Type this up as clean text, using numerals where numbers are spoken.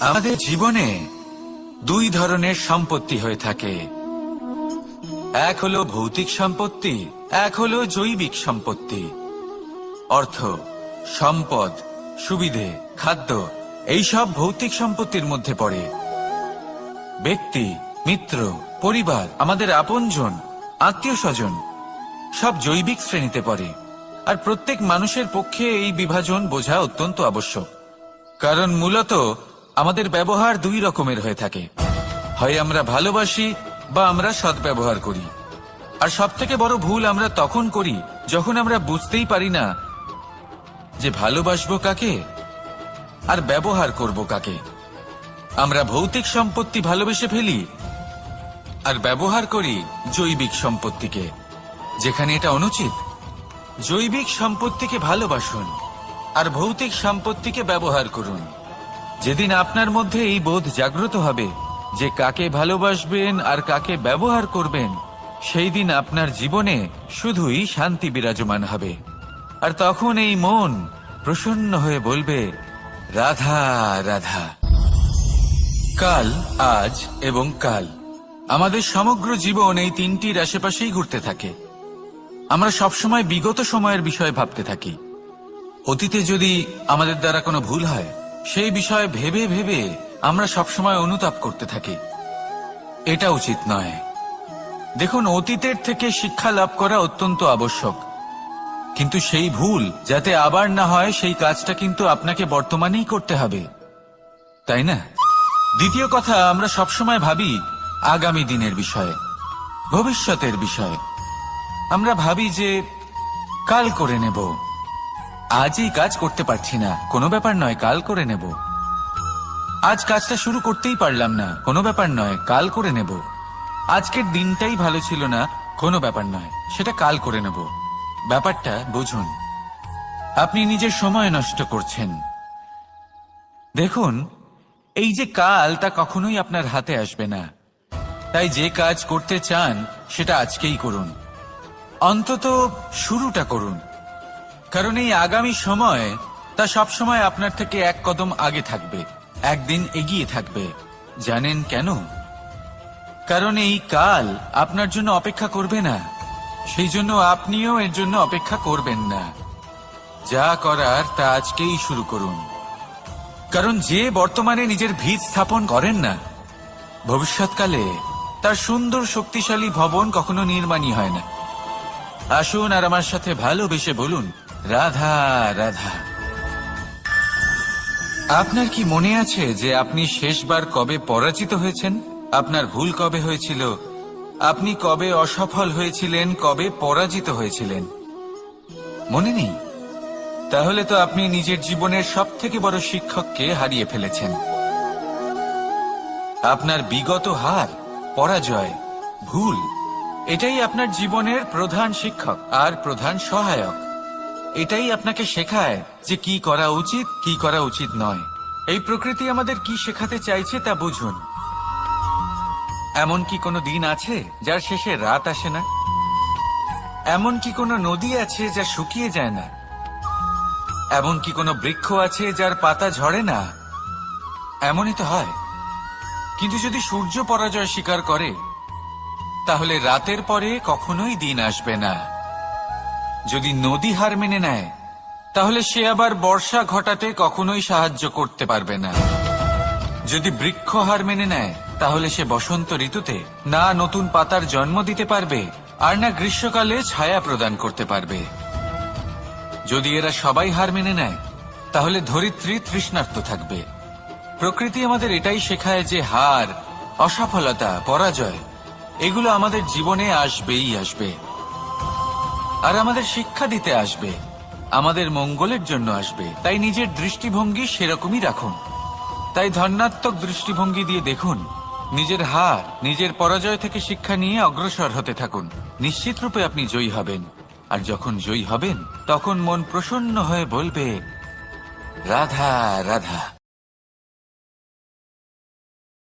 আমাদের জীবনে দুই ধরনের সম্পত্তি হয়ে থাকে, এক হলো ভৌতিক সম্পত্তি, এক হলো জৈবিক সম্পত্তি। অর্থ, সম্পদ, সুবিধে, খাদ্য এইসব ভৌতিক সম্পত্তির মধ্যে পড়ে। ব্যক্তি, মিত্র, পরিবার, আমাদের আপনজন, আত্মীয় স্বজন সব জৈবিক শ্রেণীতে পড়ে। আর প্রত্যেক মানুষের পক্ষে এই বিভাজন বোঝা অত্যন্ত আবশ্যক, কারণ মূলত আমাদের ব্যবহার দুই রকমের হয়ে থাকে। হয় আমরা ভালোবাসি বা আমরা সদ্ব্যবহার করি। আর সবথেকে বড় ভুল আমরা তখন করি যখন আমরা বুঝতেই পারি না যে ভালোবাসবো কাকে আর ব্যবহার করব কাকে। আমরা ভৌতিক সম্পত্তি ভালোবেসে ফেলি আর ব্যবহার করি জৈবিক সম্পত্তিকে, যেখানে এটা অনুচিত। জৈবিক সম্পত্তিকে ভালোবাসুন আর ভৌতিক সম্পত্তিকে ব্যবহার করুন। যেদিন আপনার মধ্যে এই বোধ জাগ্রত হবে যে কাকে ভালোবাসবেন আর কাকে ব্যবহার করবেন, সেই দিন আপনার জীবনে শুধুই শান্তি বিরাজমান হবে। আর তখন এই মন প্রসন্ন হয়ে বলবে, রাধা রাধা। কাল, আজ এবং কাল, আমাদের সমগ্র জীবন এই তিনটির আশেপাশেই ঘুরতে থাকে। আমরা সবসময় বিগত সময়ের বিষয়ে ভাবতে থাকি। অতীতে যদি আমাদের দ্বারা কোনো ভুল হয়, সেই বিষয়ে ভেবে ভেবে আমরা সবসময় অনুতাপ করতে থাকি। এটা উচিত নয়। দেখুন, অতীতের থেকে শিক্ষা লাভ করা অত্যন্ত আবশ্যক, কিন্তু সেই ভুল যাতে আবার না হয় সেই কাজটা কিন্তু আপনাকে বর্তমানেই করতে হবে, তাই না? দ্বিতীয় কথা, আমরা সবসময় ভাবি আগামী দিনের বিষয়ে, ভবিষ্যতের বিষয়ে। আমরা ভাবি যে কাল করে নেব, আজ এই কাজ করতে পারছি না, কোনো ব্যাপার নয়, কাল করে নেব। আজ কাজটা শুরু করতেই পারলাম না, কোনো ব্যাপার নয়, কাল করে নেব। আজকের দিনটাই ভালো ছিল না, কোনো ব্যাপার নয়, সেটা কাল করে নেব। ব্যাপারটা বুঝুন, আপনি নিজের সময় নষ্ট করছেন। দেখুন, এই যে কাল, তা কখনোই আপনার হাতে আসবে না। তাই যে কাজ করতে চান সেটা আজকেই করুন, অন্তত শুরুটা করুন। কারণ এই আগামী সময় তা সবসময় আপনার থেকে এক কদম আগে থাকবে, একদিন এগিয়ে থাকবে। জানেন কেন? কারণ এই কাল আপনার জন্য অপেক্ষা করবে না, সেই জন্য আপনিও এর জন্য অপেক্ষা করবেন না। যা করার তা আজকেই শুরু করুন। কারণ যে বর্তমানে নিজের ভিত স্থাপন করেন না, ভবিষ্যৎকালে তার সুন্দর শক্তিশালী ভবন কখনো নির্মাণই হয় না। আসুন আর আমার সাথে ভালোবেসে বলুন, রাধা রাধা। আপনার কি মনে আছে যে আপনি শেষবার কবে পরাজিত হয়েছেন? আপনার ভুল কবে হয়েছিল? আপনি কবে অসফল হয়েছিলেন, কবে পরাজিত হয়েছিলেন? মনে নেই? তাহলে তো আপনি নিজের জীবনের সবথেকে বড় শিক্ষককে হারিয়ে ফেলেছেন। আপনার বিগত হার, পরাজয়, ভুল, এটাই আপনার জীবনের প্রধান শিক্ষক আর প্রধান সহায়ক। এটাই আপনাকে শেখায় যে কি করা উচিত, কি করা উচিত নয়। এই প্রকৃতি আমাদের কি শেখাতে চাইছে তা বুঝুন। এমন কি কোনো দিন আছে যার শেষে রাত আসে না? এমন কি কোনো নদী আছে যা শুকিয়ে যায় না? এমন কি কোনো বৃক্ষ আছে যার পাতা ঝরে না? এমনই তো হয়। কিন্তু যদি সূর্য পরাজয় স্বীকার করে, তাহলে রাতের পরে কখনোই দিন আসবে না। যদি নদী হার মেনে নেয়, তাহলে সে আবার বর্ষা ঘটাতে কখনোই সাহায্য করতে পারবে না। যদি বৃক্ষ হার মেনে নেয়, তাহলে সে বসন্ত ঋতুতে না নতুন পাতার জন্ম দিতে পারবে আর না গ্রীষ্মকালে ছায়া প্রদান করতে পারবে। যদি এরা সবাই হার মেনে নেয়, তাহলে ধরিত্রী তৃষ্ণার্ত থাকবে। প্রকৃতি আমাদের এটাই শেখায় যে হার, অসফলতা, পরাজয় এগুলো আমাদের জীবনে আসবেই আসবে, আর আমাদের শিক্ষা দিতে আসবে, আমাদের মঙ্গলের জন্য আসবে। তাই নিজের দৃষ্টিভঙ্গি সেরকমই রাখুন। তাই ধনাত্মক দৃষ্টিভঙ্গি দিয়ে দেখুন, নিজের হার, নিজের পরাজয় থেকে শিক্ষা নিয়ে অগ্রসর হতে থাকুন। নিশ্চিত রূপে আপনি জয়ী হবেন। আর যখন জয়ী হবেন, তখন মন প্রসন্ন হয়ে বলবে, রাধা রাধা।